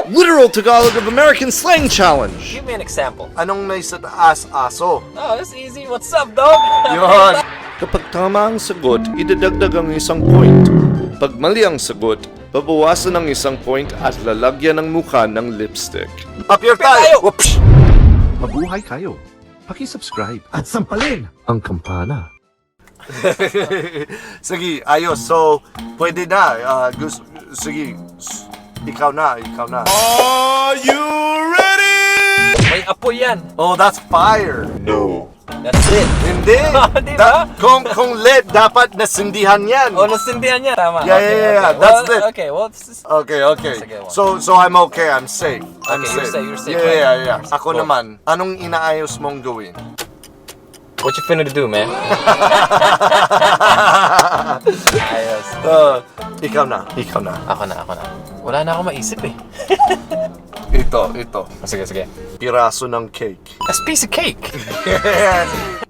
Literal Tagalog of American Slang Challenge. Give me an example. Anong may sa taas aso? Oh, that's easy. What's up, dog? Yun. Kapag tama ang sagot, idadagdag ang isang point. Pag mali ang sagot, babawasan ng isang point at lalagyan ng mukha ng lipstick. Apir tayo! Whoops! Mabuhay kayo. Paki-subscribe at sampalin ang kampana. Sige, ayos. So, pwede na. Sige, ikaw na. Are you ready? May apoy yan. Oh, that's fire. No. That's it. Hindi. Diba? Kung lead, dapat nasindihan yan. Oh, nasindihan niya. Tama. Yeah. That's it. Okay, well, Okay. Sige, one. So I'm okay. I'm safe. I'm Okay, safe. you're safe, Yeah. right? Ako Go. naman, anong inaayos mong gawin? what you finna do, man? Ayos. Ikaw na. Ako na. Wala na akong maisip eh. Ito. Sige. Piraso ng cake. That's a piece of cake.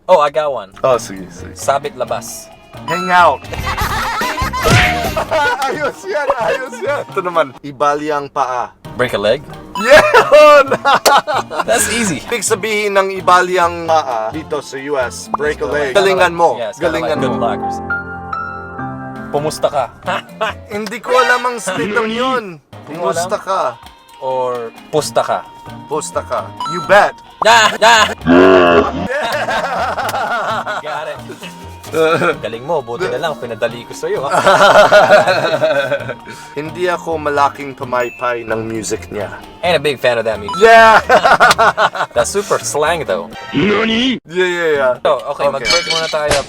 Oh, I got one. Oh, sige. Sabit labas. Hang out. Ayos yan. Ito naman, ibali ang paa. Break a leg. Yun! That's easy. Ibig sabihin ng ibali ang paa dito sa US, break a leg. Galingan mo. Yes, Galingan good mo. luck. Pumusta ka? Hindi ko alam ang salitang yun. Pumusta ka. Or pusta ka? Pusta ka. You bet. Got it. Galing mo, buti na lang pinadali ko sa'yo. Hindi ako malaking pamaypay ng music niya. Ain't a big fan of that music. Yeah! That's super slang though. Yeah. So, okay, mag-break muna tayo.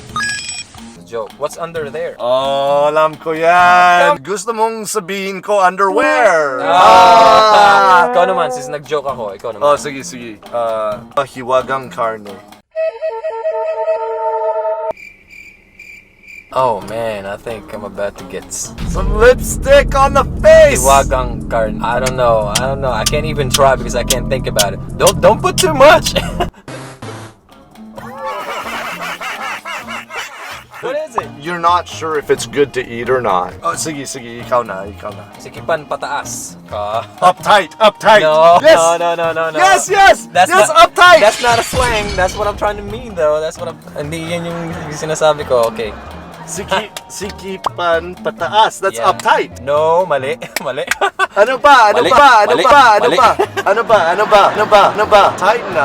Joke. What's under there? Oh, alam ko yan. Gusto mong sabihin ko underwear. Ikaw naman, since nag-joke ako, ikaw naman. Oh, sige. Hiwagang karne. Oh man, I think I'm about to get Some lipstick on the face. hiwagang karne. I don't know. I can't even try because I can't think about it. Don't put too much. What is it? You're not sure if it's good to eat or not. Oh, sige, ikaw na. Sikipan pataas. Uptight. No. Yes. No. Yes, That's yes, not, uptight. That's not a slang. That's what I'm trying to mean though. Hindi yan yung sinasabi ko. Okay. Sikipan pataas. That's Yeah. uptight. No, mali. Ano ba? Mali. Tighten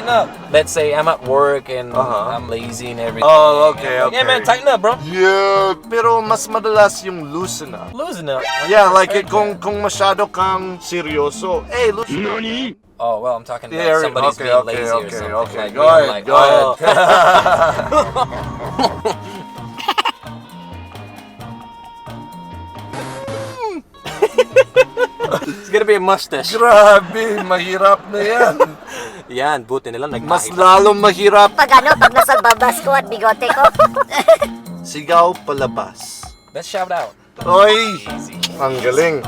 up. Let's say I'm at work and I'm lazy and everything. Oh, okay. Yeah, man, tighten up, bro. Yeah, pero mas madalas yung loosen up. Losing up. Yeah, like kung masyado kang seryoso. Hey, loosen up. Oh, well, I'm talking about Yeah, somebody's okay, being okay, lazy or okay, something. okay. Like, Go being ahead, like, go ahead. It's gonna be a mustache. Grabe, mahirap na yan. Yan, buti nila Mas nagpakita. lalong mahirap. Pag nasa babas ko at bigote ko. Sigaw palabas. Let's shout out. Oy, Easy. ang galing.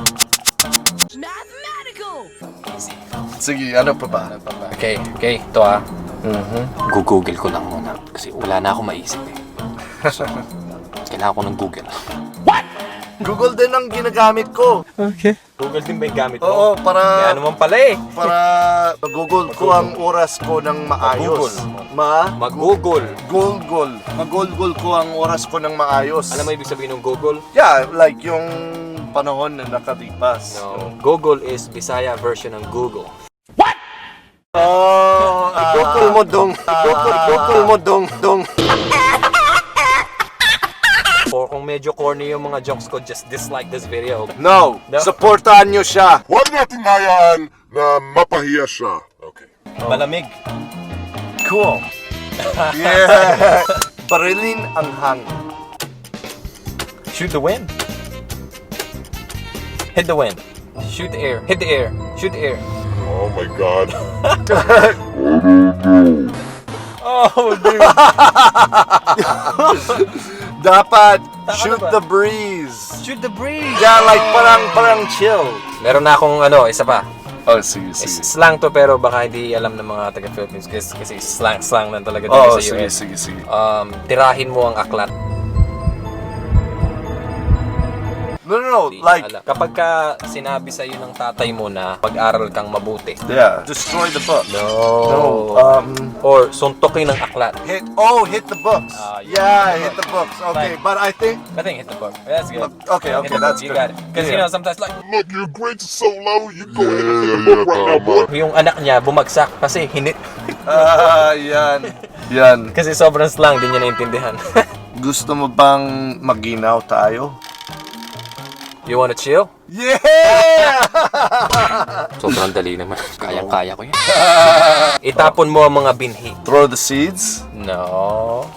Easy. Sige, ano pa ba? Okay, ito Google ko lang muna kasi wala na akong maisip eh. So, kailangan ko ng Google. Google din ang ginagamit ko. Google din ba yung gamit mo? Oo, Kaya naman pala eh. para Google ko ang oras ko ng maayos. Mag-Google. Mag-Google ko ang oras ko ng maayos. Alam mo ibig sabihin ng Google? Yeah, like yung panahon na nakalipas. No. Google is Bisaya version ng Google. Oh, Google mo dong. Google mo dong. Or kung medyo corny yung mga jokes ko, just dislike this video. No, supportahan nyo siya. Huwag natin hayaan na mapahiya siya. Okay. Malamig. Cool. Yeah. Barilin ang hangin. Shoot the wind. Hit the wind. Shoot the air. Hit the air. Shoot the air. Oh my God. Oh, dude. Dapat shoot ba? the breeze. Shoot the breeze. Yeah, like parang chill. Meron na akong isa pa. Oh, sige. Slang to pero baka hindi alam ng mga taga-Philippines kasi slang lang talaga dito Oh, sa US. sige. Tirahin mo ang aklat. No, Di like, alam. Kapag ka sinabi sa'yo ng tatay mo na pag-aral kang mabuti. yeah, destroy the book. No. Or suntokin ng aklat. Hit the books. Yeah, Hit the books. Okay, Like- but I think, I think hit the book. That's good. okay, Hit the that's book. You good. got it. Because you know, sometimes like, Look, your grades are so low, you go ahead and hit the book right now, boy. yung anak niya bumagsak kasi hinit. Yan. Kasi sobrang slang, din niya naintindihan. Gusto mo bang maginaw tayo? You wanna chill? Yeah! Sobrang dali naman. Kayang-kaya ko yan. Itapon mo ang mga binhi. Throw the seeds? No.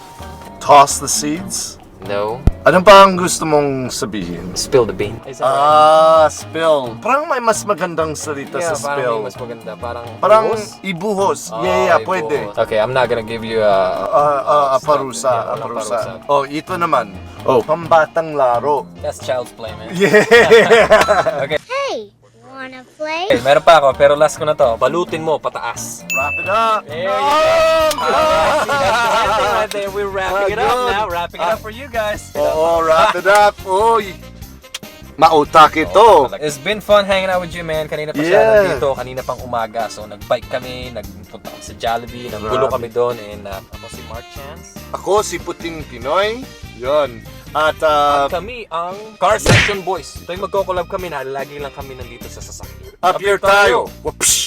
Toss the seeds? No. Ano ba ang gusto mong sabihin? Spill the bean. Is that right? Spill. Parang may mas magandang salita Yeah, sa parang spill. may mas maganda. Parang Parang ibuhos. Oh, Yeah, ibuhos. pwede. Okay, I'm not gonna give you Parusa. walang Parusa. parusa. Oh, ito naman. Oh, pambatang laro. That's child's play, man. Yeah! Okay. Hey, wanna play? Okay, meron pa ako, pero last ko na to. Balutin mo, pataas. Wrap it up. There you go. Oh, See, that's the right thing right there. We're wrapping it up Good. now. Wrapping it up for you guys. Oo, wrap it up. Uy. Mautak ito. It's been fun hanging out with you, man. Kanina pa siya Yeah. nandito, kanina pang umaga. So, nag-bike kami, nagpunta kami sa Jollibee, naggulo Grabe. kami doon. And ako si Mark Chance. Ako si Puting Pinoy. Yun. At Kami ang Car Section Boys. Ito yung magko-collab kami na lagi lang kami nandito sa sasakyan. Apir tayo. Whoops.